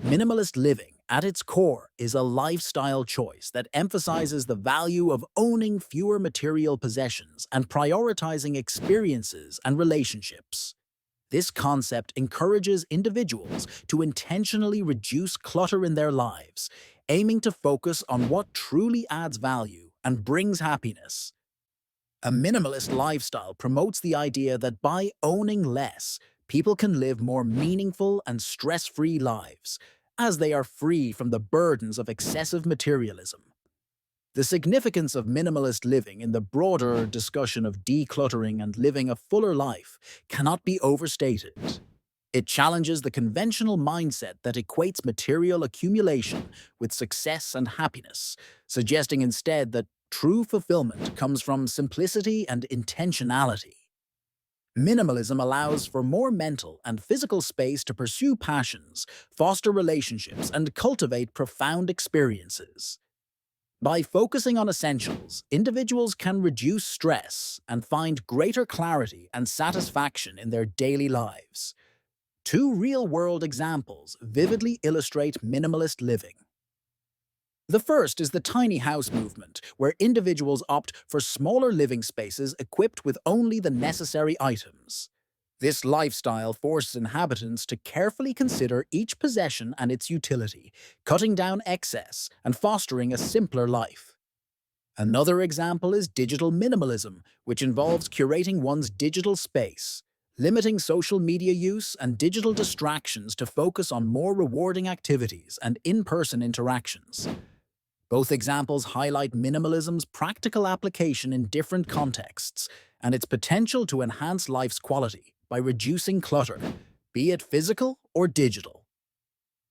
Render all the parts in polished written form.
Minimalist living, at its core, is a lifestyle choice that emphasizes the value of owning fewer material possessions and prioritizing experiences and relationships. This concept encourages individuals to intentionally reduce clutter in their lives, aiming to focus on what truly adds value and brings happiness. A minimalist lifestyle promotes the idea that by owning less, people can live more meaningful and stress-free lives, as they are free from the burdens of excessive materialism. The significance of minimalist living in the broader discussion of decluttering and living a fuller life cannot be overstated. It challenges the conventional mindset that equates material accumulation with success and happiness, suggesting instead that true fulfillment comes from simplicity and intentionality. Minimalism allows for more mental and physical space to pursue passions, foster relationships, and cultivate profound experiences. By focusing on essentials, individuals can reduce stress and find greater clarity and satisfaction in their daily lives. Two real-world examples vividly illustrate minimalist living. The first is the tiny house movement, where individuals opt for smaller living spaces equipped with only the necessary items. This lifestyle forces inhabitants to carefully consider each possession and its utility, cutting down excess and fostering a simpler life. Another example is digital minimalism, which involves curating one's digital space, limiting social media use and digital distractions to focus on more rewarding activities and in-person interactions. Both examples highlight minimalism's practical application in different contexts and its potential to enhance life's quality by reducing clutter, be it physical or digital.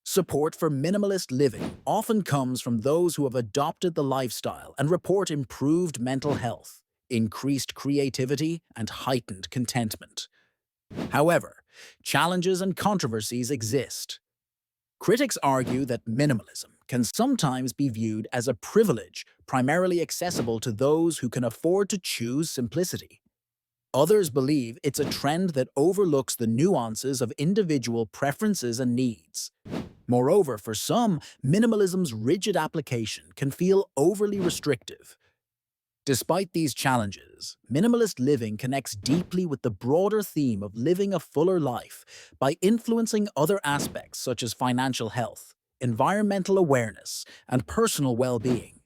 Support for minimalist living often comes from those who have adopted the lifestyle and report improved mental health, increased creativity, and heightened contentment. However, challenges and controversies exist. Critics argue that minimalism can sometimes be viewed as a privilege primarily accessible to those who can afford to choose simplicity. Others believe it's a trend that overlooks the nuances of individual preferences and needs. Moreover, for some, minimalism's rigid application can feel overly restrictive. Despite these challenges, minimalist living connects deeply with the broader theme of living a fuller life by influencing other aspects such as financial health, environmental awareness, and personal well-being.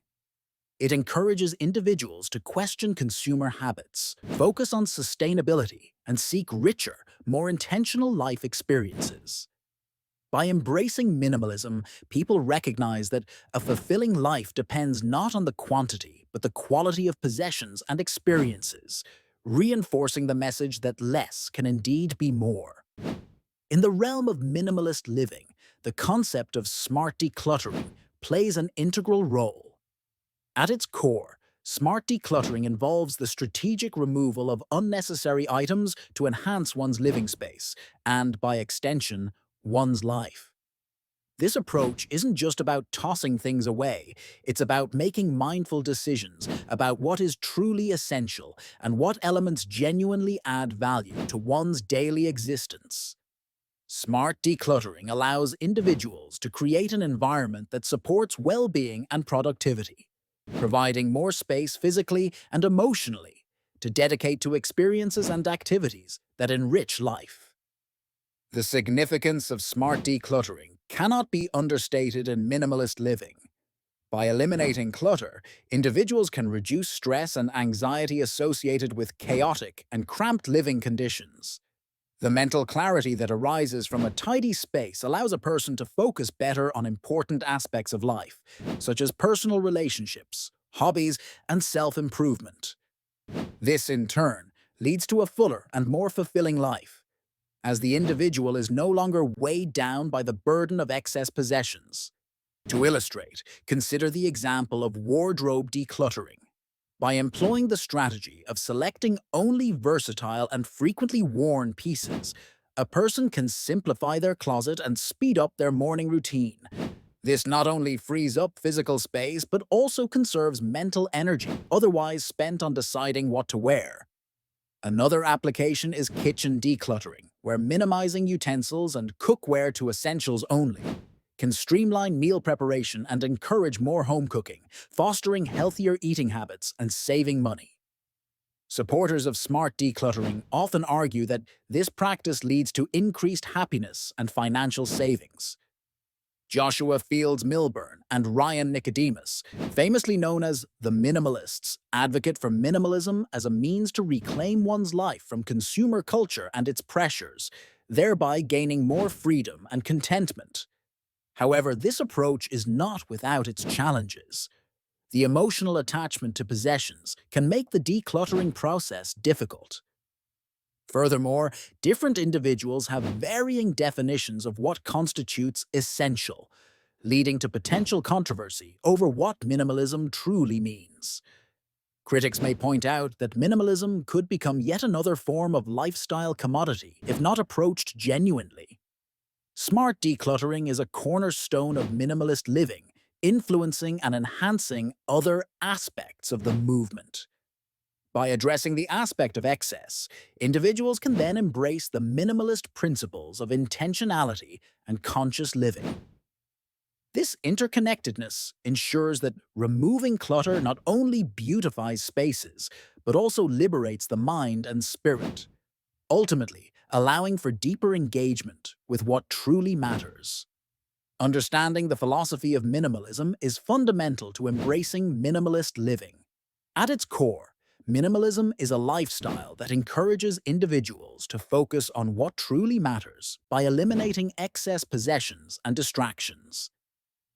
It encourages individuals to question consumer habits, focus on sustainability, and seek richer, more intentional life experiences. By embracing minimalism, people recognize that a fulfilling life depends not on the quantity, but the quality of possessions and experiences, reinforcing the message that less can indeed be more. In the realm of minimalist living, the concept of smart decluttering plays an integral role. At its core, smart decluttering involves the strategic removal of unnecessary items to enhance one's living space and, by extension, one's life. This approach isn't just about tossing things away, it's about making mindful decisions about what is truly essential and what elements genuinely add value to one's daily existence. Smart decluttering allows individuals to create an environment that supports well-being and productivity, providing more space physically and emotionally to dedicate to experiences and activities that enrich life. The significance of smart decluttering cannot be understated in minimalist living. By eliminating clutter, individuals can reduce stress and anxiety associated with chaotic and cramped living conditions. The mental clarity that arises from a tidy space allows a person to focus better on important aspects of life, such as personal relationships, hobbies, and self-improvement. This, in turn, leads to a fuller and more fulfilling life, as the individual is no longer weighed down by the burden of excess possessions. To illustrate, consider the example of wardrobe decluttering. By employing the strategy of selecting only versatile and frequently worn pieces, a person can simplify their closet and speed up their morning routine. This not only frees up physical space, but also conserves mental energy otherwise spent on deciding what to wear. Another application is kitchen decluttering, where minimizing utensils and cookware to essentials only can streamline meal preparation and encourage more home cooking, fostering healthier eating habits and saving money. Supporters of smart decluttering often argue that this practice leads to increased happiness and financial savings. Joshua Fields Milburn and Ryan Nicodemus, famously known as the Minimalists, advocate for minimalism as a means to reclaim one's life from consumer culture and its pressures, thereby gaining more freedom and contentment. However, this approach is not without its challenges. The emotional attachment to possessions can make the decluttering process difficult. Furthermore, different individuals have varying definitions of what constitutes essential, leading to potential controversy over what minimalism truly means. Critics may point out that minimalism could become yet another form of lifestyle commodity if not approached genuinely. Smart decluttering is a cornerstone of minimalist living, influencing and enhancing other aspects of the movement. By addressing the aspect of excess, individuals can then embrace the minimalist principles of intentionality and conscious living. This interconnectedness ensures that removing clutter not only beautifies spaces, but also liberates the mind and spirit, ultimately allowing for deeper engagement with what truly matters. Understanding the philosophy of minimalism is fundamental to embracing minimalist living. At its core, minimalism is a lifestyle that encourages individuals to focus on what truly matters by eliminating excess possessions and distractions.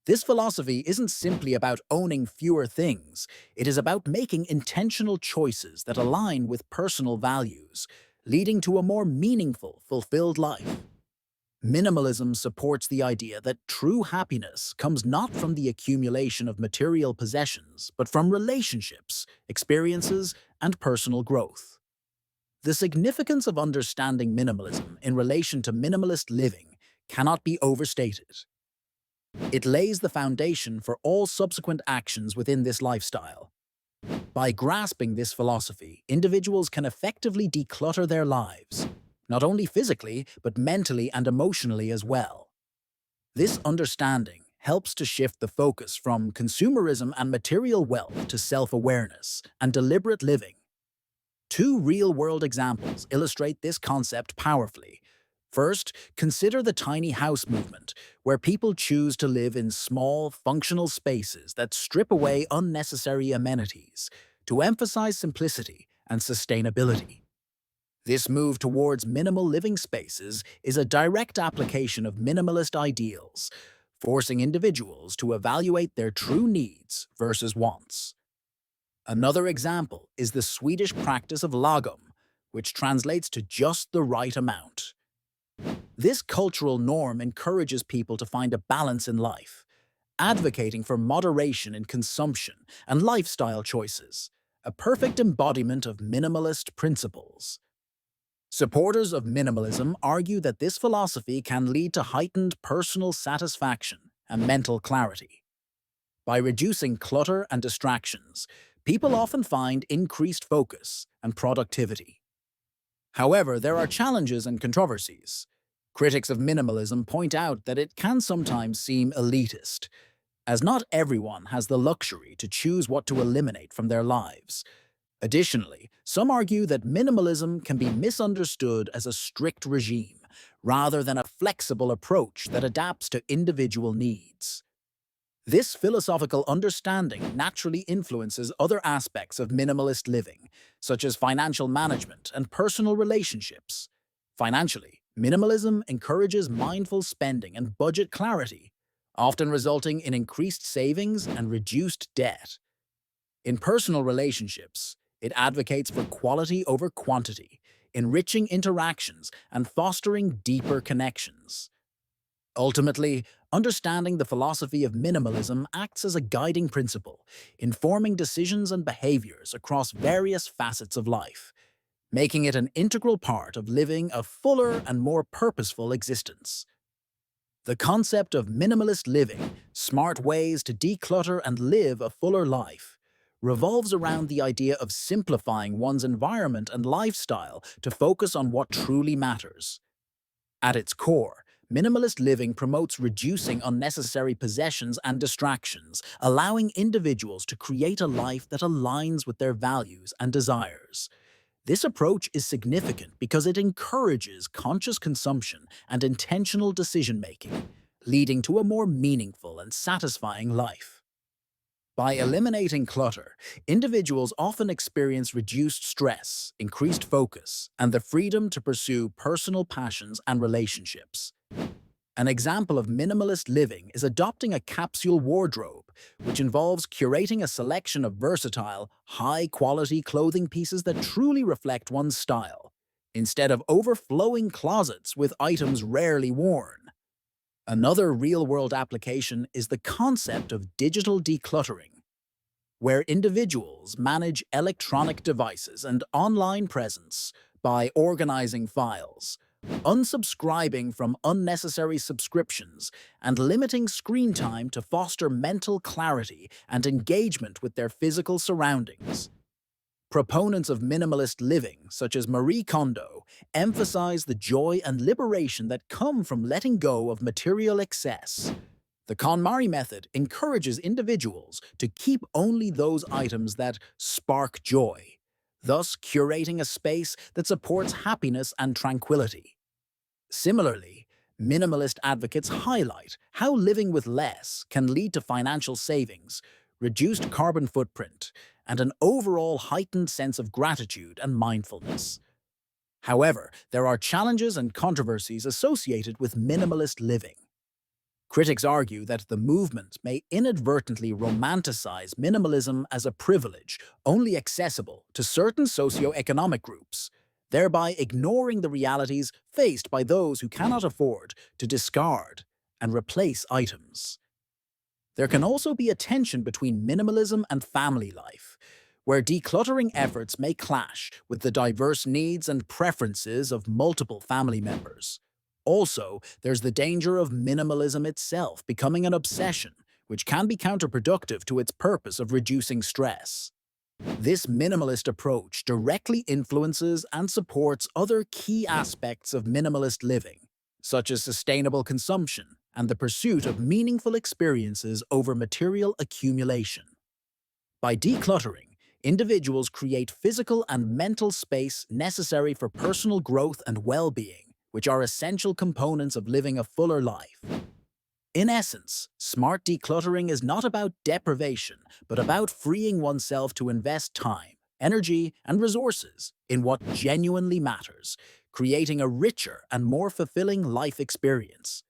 This philosophy isn't simply about owning fewer things, it is about making intentional choices that align with personal values, leading to a more meaningful, fulfilled life. Minimalism supports the idea that true happiness comes not from the accumulation of material possessions, but from relationships, experiences, and personal growth. The significance of understanding minimalism in relation to minimalist living cannot be overstated. It lays the foundation for all subsequent actions within this lifestyle. By grasping this philosophy, individuals can effectively declutter their lives, not only physically, but mentally and emotionally as well. This understanding helps to shift the focus from consumerism and material wealth to self-awareness and deliberate living. Two real-world examples illustrate this concept powerfully. First, consider the tiny house movement, where people choose to live in small, functional spaces that strip away unnecessary amenities to emphasize simplicity and sustainability. This move towards minimal living spaces is a direct application of minimalist ideals, forcing individuals to evaluate their true needs versus wants. Another example is the Swedish practice of lagom, which translates to just the right amount. This cultural norm encourages people to find a balance in life, advocating for moderation in consumption and lifestyle choices, a perfect embodiment of minimalist principles. Supporters of minimalism argue that this philosophy can lead to heightened personal satisfaction and mental clarity. By reducing clutter and distractions, people often find increased focus and productivity. However, there are challenges and controversies. Critics of minimalism point out that it can sometimes seem elitist, as not everyone has the luxury to choose what to eliminate from their lives. Additionally, some argue that minimalism can be misunderstood as a strict regime, rather than a flexible approach that adapts to individual needs. This philosophical understanding naturally influences other aspects of minimalist living, such as financial management and personal relationships. Financially, minimalism encourages mindful spending and budget clarity, often resulting in increased savings and reduced debt. In personal relationships, it advocates for quality over quantity, enriching interactions and fostering deeper connections. Ultimately, understanding the philosophy of minimalism acts as a guiding principle, informing decisions and behaviors across various facets of life, making it an integral part of living a fuller and more purposeful existence. The concept of minimalist living, smart ways to declutter and live a fuller life, revolves around the idea of simplifying one's environment and lifestyle to focus on what truly matters. At its core, Minimalist living promotes reducing unnecessary possessions and distractions, allowing individuals to create a life that aligns with their values and desires. This approach is significant because it encourages conscious consumption and intentional decision-making, leading to a more meaningful and satisfying life. By eliminating clutter, individuals often experience reduced stress, increased focus, and the freedom to pursue personal passions and relationships. An example of minimalist living is adopting a capsule wardrobe, which involves curating a selection of versatile, high-quality clothing pieces that truly reflect one's style, instead of overflowing closets with items rarely worn. Another real-world application is the concept of digital decluttering, where individuals manage electronic devices and online presence by organizing files, unsubscribing from unnecessary subscriptions, and limiting screen time to foster mental clarity and engagement with their physical surroundings. Proponents of minimalist living, such as Marie Kondo, emphasize the joy and liberation that come from letting go of material excess. The KonMari method encourages individuals to keep only those items that spark joy, thus curating a space that supports happiness and tranquility. Similarly, minimalist advocates highlight how living with less can lead to financial savings, reduced carbon footprint, and an overall heightened sense of gratitude and mindfulness. However, there are challenges and controversies associated with minimalist living. Critics argue that the movement may inadvertently romanticize minimalism as a privilege only accessible to certain socioeconomic groups, thereby ignoring the realities faced by those who cannot afford to discard and replace items. There can also be a tension between minimalism and family life, where decluttering efforts may clash with the diverse needs and preferences of multiple family members. Also, there's the danger of minimalism itself becoming an obsession, which can be counterproductive to its purpose of reducing stress. This minimalist approach directly influences and supports other key aspects of minimalist living, such as sustainable consumption and the pursuit of meaningful experiences over material accumulation. By decluttering, individuals create physical and mental space necessary for personal growth and well-being, which are essential components of living a fuller life. In essence, smart decluttering is not about deprivation, but about freeing oneself to invest time, energy, and resources in what genuinely matters, creating a richer and more fulfilling life experience.